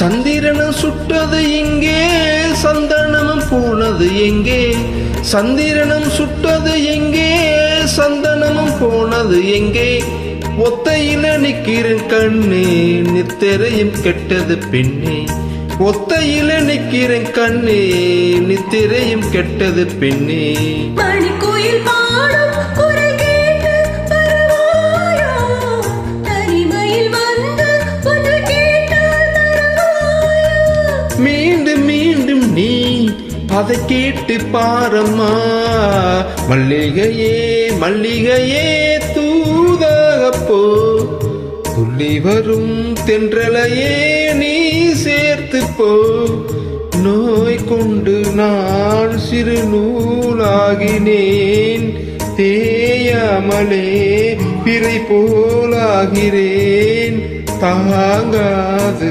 சந்திரனும் சுட்டது எங்கே, சந்தனமும் போனது எங்கே? சந்திரனும் சுட்டது எங்கே, சந்தனமும் போனது எங்கே? ஒத்தையில நிக்கிறேன் கண்ணே, நித்திரையும் கெட்டது பெண்ணே. ஒத்தையில நிக்கிறேன் கண்ணே, நித்திரையும் கெட்டது பெண்ணே. மணிக்கோயில் பாடும் குரல் கேட்டு வருவாயோ, தனிமையில் வந்து ஒன்று கேட்டால் தருவாயோ. மீண்டும் மீண்டும் நீ அதை கேட்டு பாரம்மா. மல்லிகையே மல்லிகையே தூதாகப்போ, துள்ளி வரும் தென்றலையே நீ சேர்த்து போ. நோய் கொண்டு நான் சிறு நூலாகினேன், தேயாமலே பிறை போலாகிறேன். தாங்காது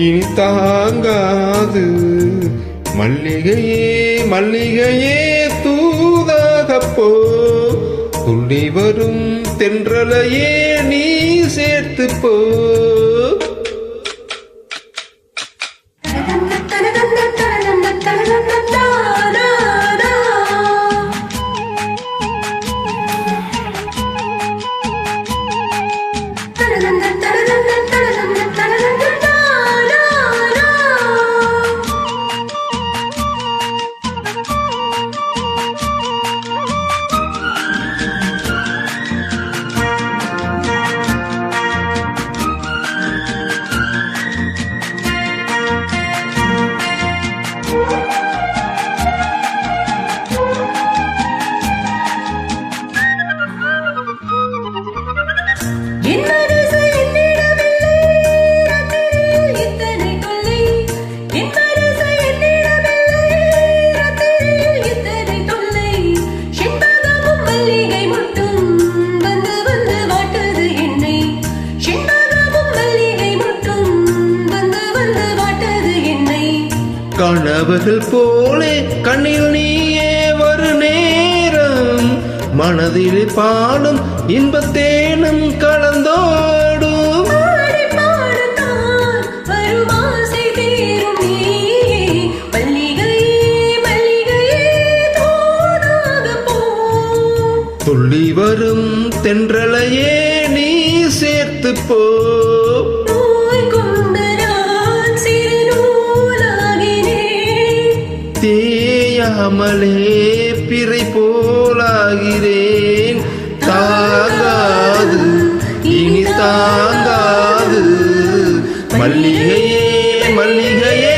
இனி தாங்காது, மல்லிகையே மல்லிகையே தூதாகப்போ, துள்ளி வரும் தென்றலையே நீ சேர்த்து போ. கனவுகள் போலே கண்ணில் நீயே வரு நேரம், மனதில் பாடும் இன்பத்தேனும் கலந்தோடும். துள்ளி வரும் தென்றலையே நீ சேர்த்து போ. தேயாமலே பிறை போலாகிறேன். தாங்காது இனி தாங்காது, மல்லிகையே மல்லிகையே